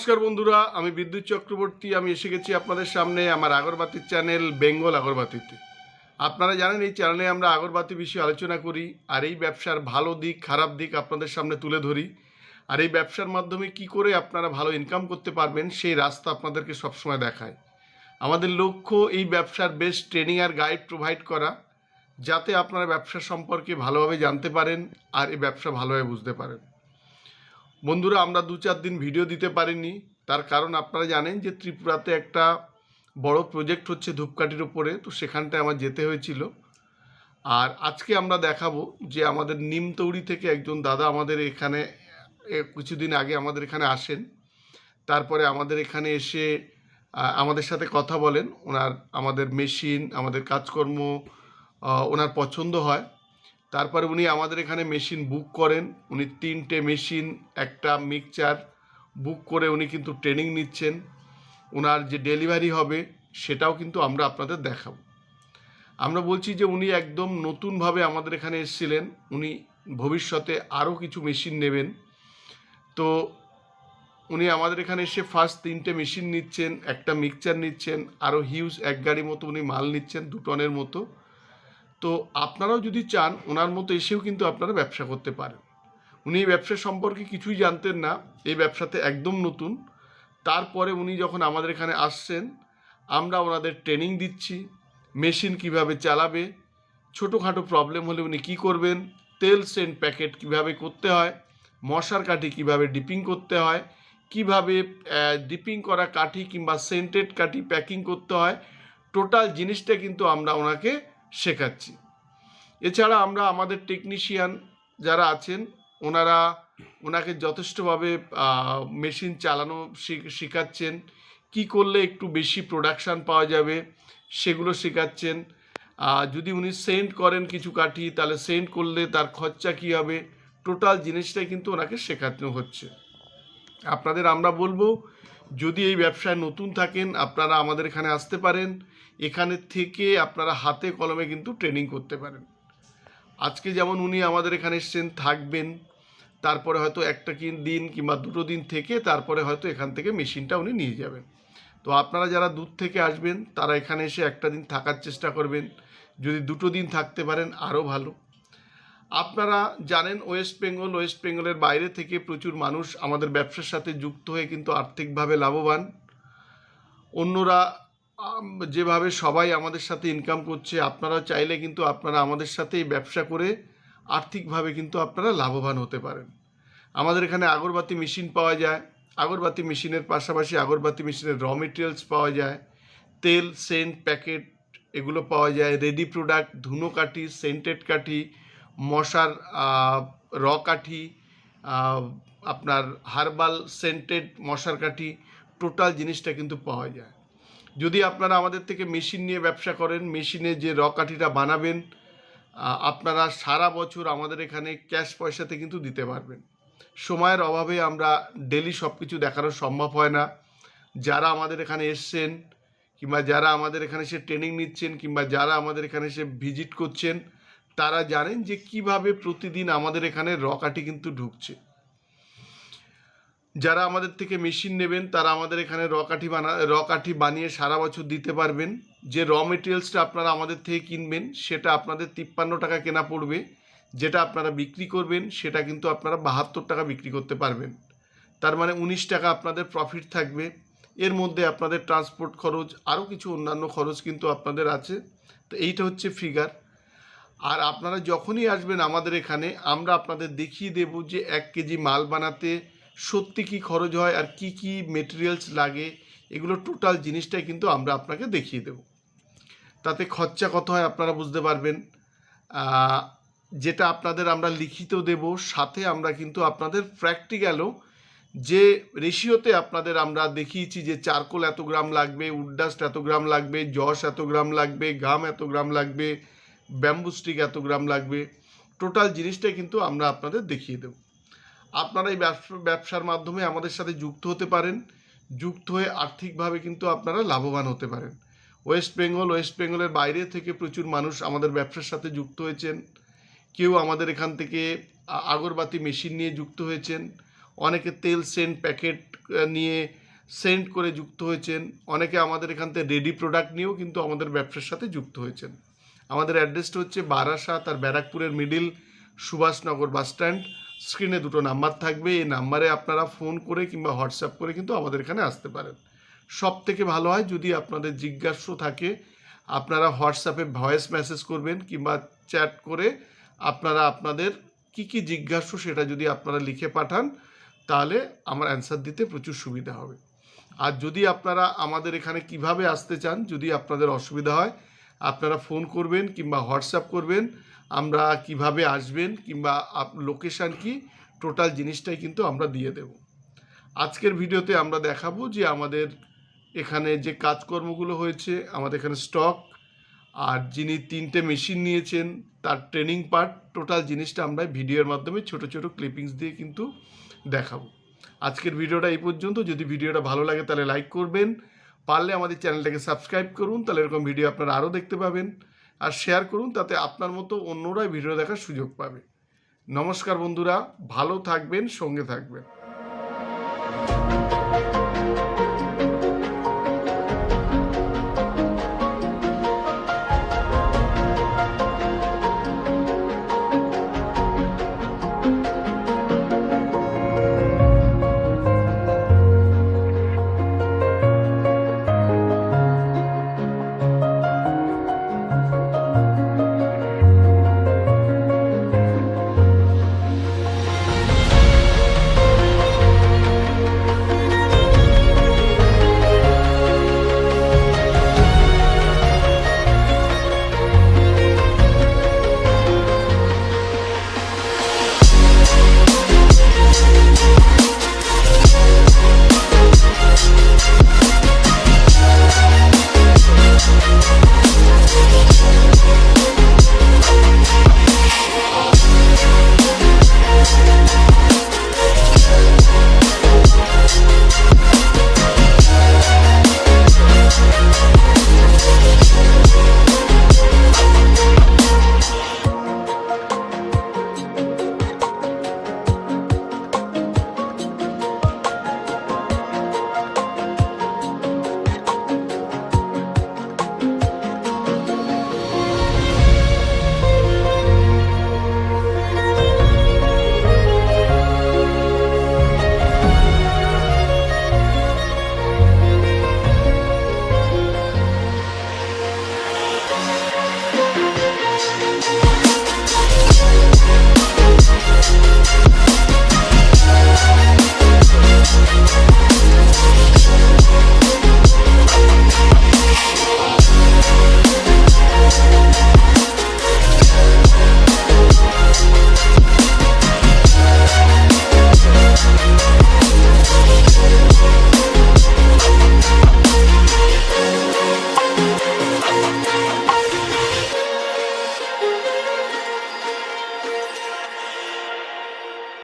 নমস্কার বন্ধুরা, আমি বিদ্যুৎ চক্রবর্তী। আমি এসে গেছি আপনাদের সামনে আমার আগরবাতির চ্যানেল বেঙ্গল আগরবাতিতে। আপনারা জানেন এই চ্যানেলে আমরা আগরবাতি বিষয়ে আলোচনা করি আর এই ব্যবসার ভালো দিক খারাপ দিক আপনাদের সামনে তুলে ধরি। আর এই ব্যবসার মাধ্যমে কি করে আপনারা ভালো ইনকাম করতে পারবেন সেই রাস্তা আপনাদেরকে সবসময় দেখায়। আমাদের লক্ষ্য এই ব্যবসার বেস্ট ট্রেনিং আর গাইড প্রোভাইড করা, যাতে আপনারা ব্যবসা সম্পর্কে ভালোভাবে জানতে পারেন আর এই ব্যবসা ভালোভাবে বুঝতে পারেন। বন্ধুরা, আমরা 2-4 দিন ভিডিও দিতে পারিনি, তার কারণ আপনারা জানেন যে ত্রিপুরাতে একটা বড় প্রজেক্ট হচ্ছে ধূপকাঠির উপরে, তো সেখানটায় আমার যেতে হয়েছিল। আর আজকে আমরা দেখাবো যে আমাদের নিমতৌড়ি থেকে একজন দাদা আমাদের এখানে কিছুদিন আগে আমাদের এখানে আসেন। তারপরে আমাদের এখানে এসে আমাদের সাথে কথা বলেন। আমাদের মেশিন, আমাদের কাজকর্ম ওনার পছন্দ হয়। তারপরে উনি আমাদের এখানে মেশিন বুক করেন। উনি 3টে মেশিন, একটা মিক্সচার বুক করে উনি কিন্তু ট্রেনিং নিচ্ছেন। ওনার যে ডেলিভারি হবে সেটাও কিন্তু আমরা আপনাদের দেখাবো। আমরা বলছি যে উনি একদম নতুনভাবে আমাদের এখানে এসেছিলেন, উনি ভবিষ্যতে আরও কিছু মেশিন নেবেন। তো উনি আমাদের এখানে এসে ফার্স্ট 3টে মেশিন নিচ্ছেন, একটা মিক্সচার নিচ্ছেন, আরও হিউজ 1 গাড়ি মতো উনি মাল নিচ্ছেন, 2 টনের মতো। তো আপনারাও যদি চান ওনার মতো এসেও কিন্তু আপনারা ব্যবসা করতে পারেন। উনি এই ব্যবসা সম্পর্কে কিছুই জানতেন না, এই ব্যবসাতে একদম নতুন। তারপরে উনি যখন আমাদের এখানে আসছেন, আমরা ওনাদের ট্রেনিং দিচ্ছি, মেশিন কিভাবে চালাবে, ছোটোখাটো প্রবলেম হলে উনি কী করবেন, তেল সেন্ট প্যাকেট কিভাবে করতে হয়, মশার কাঠি কিভাবে ডিপিং করতে হয়, কিভাবে ডিপিং করা কাঠি কিংবা সেন্টেড কাঠি প্যাকিং করতে হয়, টোটাল জিনিসটা কিন্তু আমরা ওনাকে শেখাচ্ছি। এছাড়া আমরা আমাদের টেকনিশিয়ান যারা আছেন ওনাকে যথেষ্টভাবে মেশিন চালানো শেখাচ্ছেন, কি করলে একটু বেশি প্রোডাকশান পাওয়া যাবে সেগুলো শেখাচ্ছেন। যদি উনি সেন্ট করেন কিছু কাঠি, তাহলে সেন্ট করলে তার খরচা কী হবে, টোটাল জিনিসটাই কিন্তু ওনাকে শেখানো হচ্ছে। আপনাদের আমরা বলবো, যদি এই ব্যবসায় নতুন থাকেন আপনারা আমাদের এখানে আসতে পারেন। এখানে থেকে আপনারা হাতে কলমে কিন্তু ট্রেনিং করতে পারেন। আজকে যেমন উনি আমাদের এখানে এসছেন, থাকবেন, তারপরে হয়তো একটা দিন কিংবা 2টো দিন থেকে তারপরে হয়তো এখান থেকে মেশিনটা উনি নিয়ে যাবেন। তো আপনারা যারা দূর থেকে আসবেন তারা এখানে এসে একটা দিন থাকার চেষ্টা করবেন। যদি 2টো দিন থাকতে পারেন আরও ভালো। আপনারা জানেন ওয়েস্ট বেঙ্গলের বাইরে থেকে প্রচুর মানুষ আমাদের ব্যবসার সাথে যুক্ত হয়ে কিন্তু আর্থিকভাবে লাভবান। অন্যরা যেভাবে সবাই আমাদের সাথে ইনকাম করছে, আপনারাও চাইলে কিন্তু আপনারা আমাদের সাথে এই ব্যবসা করে আর্থিকভাবে কিন্তু আপনারা লাভবান হতে পারেন। আমাদের এখানে আগরবাতি মেশিন পাওয়া যায়, আগরবাতি মেশিনের পাশাপাশি আগরবাতি মেশিনের র মেটেরিয়ালস পাওয়া যায়, তেল সেন্ট প্যাকেট এগুলো পাওয়া যায়, রেডি প্রোডাক্ট, ধুনো কাঠি, সেন্টেড কাঠি, মশার র কাঠি, আপনার হার্বাল সেন্টেড মশার কাঠি, টোটাল জিনিসটা কিন্তু পাওয়া যায়। যদি আপনারা আমাদের থেকে মেশিন নিয়ে ব্যবসা করেন, মেশিনে যে র কাঠিটা বানাবেন আপনারা সারা বছর আমাদের এখানে ক্যাশ পয়সাতে কিন্তু দিতে পারবেন। সময়ের অভাবে আমরা ডেলি সব কিছু দেখানো সম্ভব হয় না। যারা আমাদের এখানে এসছেন কিংবা যারা আমাদের এখানে এসে ট্রেনিং নিচ্ছেন কিংবা যারা আমাদের এখানে এসে ভিজিট করছেন, তারা জানেন যে কিভাবে প্রতিদিন আমাদের এখানে র কাঠি কিন্তু ঢুকছে। যারা আমাদের থেকে মেশিন নেবেন তারা আমাদের এখানে র কাঠি বানিয়ে সারা বছর দিতে পারবেন। যে র মেটেরিয়ালসটা আপনারা আমাদের থেকে কিনবেন সেটা আপনাদের 53 টাকা কেনা পড়বে, যেটা আপনারা বিক্রি করবেন সেটা কিন্তু আপনারা 72 টাকা বিক্রি করতে পারবেন। তার মানে 19 টাকা আপনাদের প্রফিট থাকবে। এর মধ্যে আপনাদের ট্রান্সপোর্ট খরচ, আরও কিছু অন্যান্য খরচ কিন্তু আপনাদের আছে। তো এইটা হচ্ছে ফিগার। আর আপনারা যখনই আসবেন আমাদের এখানে আমরা আপনাদের দেখিয়ে দেব যে 1 কেজি মাল বানাতে সত্যি কি খরচ হয় আর কি কি মেটেরিয়ালস লাগে, এগুলো টোটাল জিনিসটাই কিন্তু আমরা আপনাকে দেখিয়ে দেব। তাতে খরচা কত হয় আপনারা বুঝতে পারবেন। যেটা আপনাদের আমরা লিখিত দেব, সাথে আমরা কিন্তু আপনাদের প্র্যাকটিক্যালও যে রেশিওতে আপনাদের আমরা দেখিয়েছি যে চারকোল এত গ্রাম লাগবে, উডডাস্ট এত গ্রাম লাগবে, জস এত গ্রাম লাগবে, গাম এত গ্রাম লাগবে, ব্যাম্বু স্টিক এত গ্রাম লাগবে, টোটাল জিনিসটাই কিন্তু আমরা আপনাদের দেখিয়ে দেব। আপনারা এই ব্যবসার মাধ্যমে আমাদের সাথে যুক্ত হতে পারেন, যুক্ত হয়ে আর্থিকভাবে কিন্তু আপনারা লাভবান হতে পারেন। ওয়েস্ট বেঙ্গলের বাইরে থেকে প্রচুর মানুষ আমাদের ব্যবসার সাথে যুক্ত হয়েছেন। কেউ আমাদের এখান থেকে আগরবাতি মেশিন নিয়ে যুক্ত হয়েছেন, অনেকে তেল সেন্ট প্যাকেট নিয়ে সেন্ট করে যুক্ত হয়েছেন, অনেকে আমাদের এখান থেকে রেডি প্রোডাক্ট নিয়েও কিন্তু আমাদের ব্যবসার সাথে যুক্ত হয়েছেন। আমাদের অ্যাড্রেসটা হচ্ছে বারাসাত আর ব্যারাকপুরের মিডিল সুভাষনগর বাস স্ট্যান্ড। স্ক্রিনে দুটো নাম্বার থাকবে, এই নাম্বারে আপনারা ফোন করে কিংবা হোয়াটসঅ্যাপ করে কিন্তু আমাদের এখানে আসতে পারেন। সব থেকে ভালো হয় যদি আপনাদের জিজ্ঞাস্য থাকে আপনারা হোয়াটসঅ্যাপে ভয়েস মেসেজ করবেন কিংবা চ্যাট করে আপনারা আপনাদের কি জিজ্ঞাস্য সেটা যদি আপনারা লিখে পাঠান তাহলে আমার অ্যান্সার দিতে প্রচুর সুবিধা হবে। আর যদি আপনারা আমাদের এখানে কিভাবে আসতে চান, যদি আপনাদের অসুবিধা হয় আপনারা ফোন করবেন কিংবা হোয়াটসঅ্যাপ করবেন, আমরা কিভাবে আসবেন কিংবা লোকেশান কি টোটাল জিনিসটাই কিন্তু আমরা দিয়ে দেব। আজকের ভিডিওতে আমরা দেখাবো যে আমাদের এখানে যে কাজকর্মগুলো হয়েছে, আমাদের এখানে স্টক আর যিনি 3টে মেশিন নিয়েছেন তার ট্রেনিং পার্ট, টোটাল জিনিসটা আমরা ভিডিওর মাধ্যমে ছোট ছোট ক্লিপিংস দিয়ে কিন্তু দেখাবো। আজকের ভিডিওটা এই পর্যন্ত। যদি ভিডিওটা ভালো লাগে তাহলে লাইক করবেন, পারলে আমাদের চ্যানেলটাকে সাবস্ক্রাইব করুন, তাহলে এরকম ভিডিও আপনারা আরও দেখতে পাবেন। আর শেয়ার করুন, তাতে আপনার মতো অন্যরাই ভিডিও দেখার সুযোগ পাবে। নমস্কার বন্ধুরা, ভালো থাকবেন, সঙ্গে থাকবেন।